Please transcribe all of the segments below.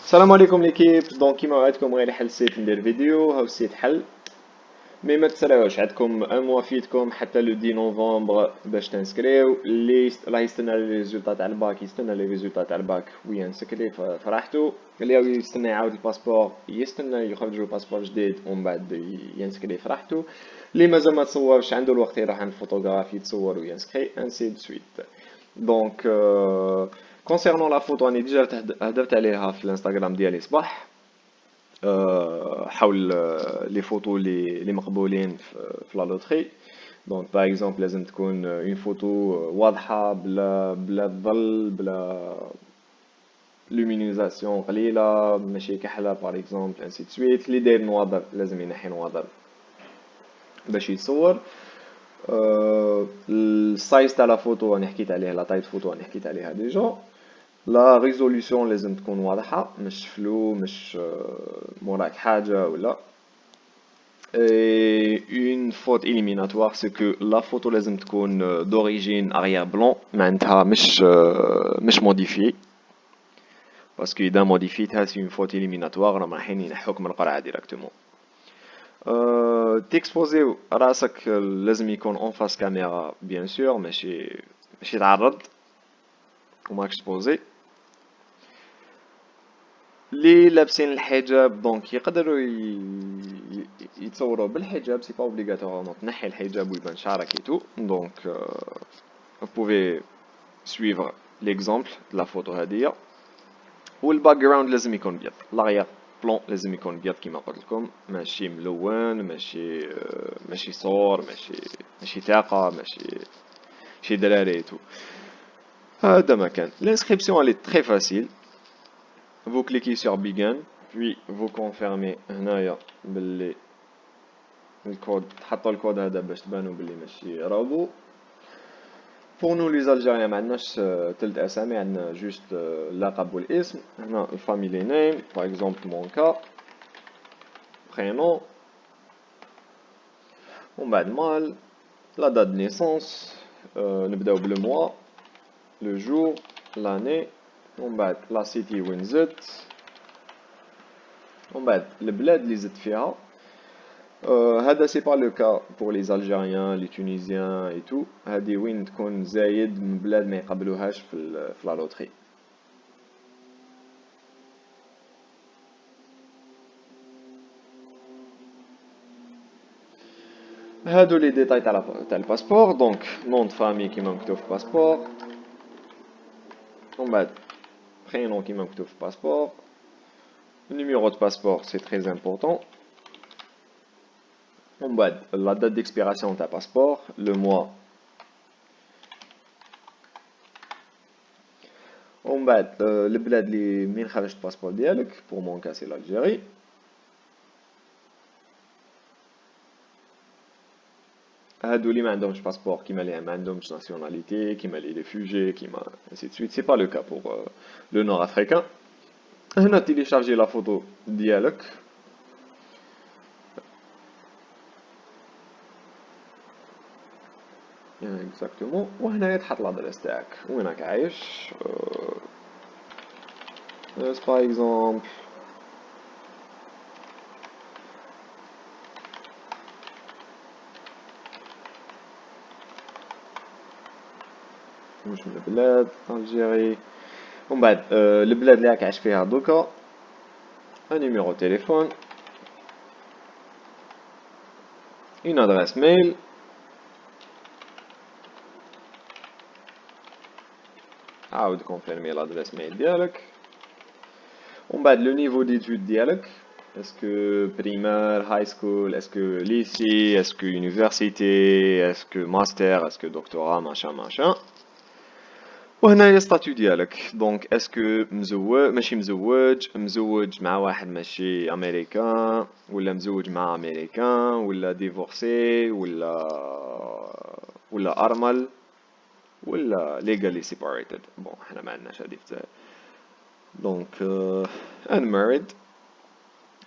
السلام عليكم ليكيب. دونك كيما وعدتكم غير حلسيت ندير فيديو هاو سيت حل. مي ما تسراوش، عندكم ان موا فيتكم حتى لو 10 نوفمبر باش تنسكريو. اللي راه يستنى لي ريزولطا تاع الباك يستنى لي ريزولطا تاع الباك وينسكري فرحتو. اللي هو يستنى يعاود الباسبور يستنى يخرجوا باسبور جديد ومن بعد ينسكري فرحتو. اللي مازال ما تصورش عنده الوقت يروح عند الفوتوغراف يتصور وينسكري انسي دو سويت. دونك كونسيرنون لا فوتو راني ديجا هدرت عليها في الانستغرام ديالي صباح. حول لي فوتو اللي مقبولين في لا لوتري. دونك باغ اكزومبل لازم تكون اون فوتو واضحه بلا ظل بلا لومينيزاسيون قليله ماشي كحله باغ اكزومبل انسي سويت. اللي داير نواظر لازم ينحي نواظر باش يتصور. السايز تاع لا فوتو راني حكيت عليه، لا تايب فوتو راني حكيت عليها ديجا. لا ريزوليوشن لازم تكون واضحه مش فلو مش موراك حاجه ولا. Et une faute éliminatoire, c'est que la photo لازم تكون d'origine arrière blanc معناتها مش modifiée. parce que إذا موديفيتها c'est une faute éliminatoire راهم رايحين ينحوك من القرعة directement. تكسبوزي راسك لازم يكون اون فاس كاميرا بيان سور، ماشي تعرض وماك اكسبوزي. اللي لابسين الحجاب دونك يقدروا يتصوروا بالحجاب، سي با اوبليغاتوار تنحي الحجاب ويبان شعرك ايتو. دونك vous pouvez suivre l'exemple de la photo هادية. والباك جراوند لازم يكون بيض، لاغيير بلون لازم يكون بيض كيما قلت لكم، ماشي ملون ماشي صور ماشي تاقة ماشي دراري ايتو. هذا ما كان. l'inscription elle est très facile. vous cliquez sur begin puis vous confirmez هنايا باللي الكود تحطوا الكود هذا باش تبانوا باللي ماشي رابو. pour nous les Algériens ما عندناش تلت اسامي، عندنا جوست اللقب والاسم. هنا الفاميلي نيم par exemple mon cas prénom ومن بعد مال la date de naissance. نبداو بلو mois le jour l'année ومن بعد la city وين زدت ومن بعد البلاد اللي زدت فيها. هذا سي با لو كا بور لي الجيريان لي تونيزيان اي تو. هادي وين تكون زايد من بلاد ما يقبلوهاش في لا لوتري. هادو لي ديتاي تاع الباسبور. دونك نون دو فامي كيما مكتوب في الباسبور ومن بعد برينون كيما مكتوب في الباسبور. النيميرو دو باسبور سي تري امبورطون. ومن بعد لا دات ديكسبيراسيون تاع باسبور لو موا. ومن بعد البلاد اللي منين خرجت الباسبور ديالك. بور مون كا سي l'Algérie. هادو اللي ما عندهمش باسبور كيما اللي ما عندهمش ناسيوناليتي كيما لي ريفوجي كيما ainsi de suite. سي با لو كا بور لو نور افريكان. هنا تيليشارجي لا فوتو ديالك. اكزاكتومون. وهنا تحط لادريس تاعك وين راك عايش. باغ اكزومبل مش من البلاد الجيري. ومن بعد البلاد اللي راك عايش فيها دوكا un numéro de téléphone, une adresse mail, عاود confirmer l'adresse mail ديالك. ومن بعد le niveau d'études ديالك. est-ce que primaire, high school, est-ce que lycée, est-ce que université, est-ce que master, est-ce que doctorat, machin. وهنايا ستاتيو ديالك. دونك اسكو مزوج ماشي مزوج مع واحد ماشي امريكان ولا مزوج مع امريكان ولا ديفورسي ولا ارمل ولا legally separated. بون حنا ما عندناش هادي في دونك unmarried.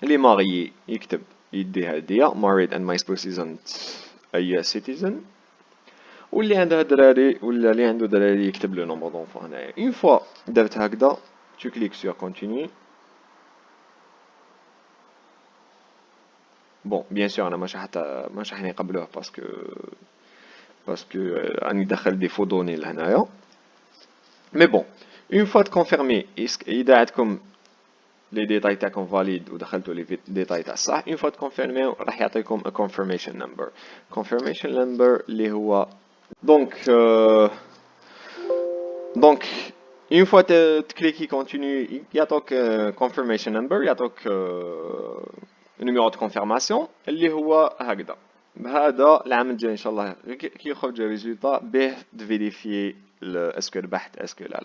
اللي ماري يكتب يدي هدية married and my spouse isn't a US citizen. واللي عندها دراري ولا اللي عنده دراري يكتب لو نومبر دونفون هنايا. اون فوا درت هكذا تو كليك سور كونتيني بون بيان سور انا ماشي راح نقبلوه باسكو راني دخل دي فو دوني لهنايا. مي بون اون فوا تكونفيرمي اذا عندكم لي ديتاي تاعكم فاليد ودخلتوا لي ديتاي تاع الصح، اون فوا تكونفيرميو راح يعطيكم ا confirmation number. confirmation number اللي هو دونك اون فوا تكليكي كونتينيو يعطوك confirmation number، يعطوك نيميرو دو كونفيرماسيون اللي هو هكذا. بهذا العام الجاي ان شاء الله كي يخرج الريزولتا به تفيريفي اسكو ربحت اسكو لا.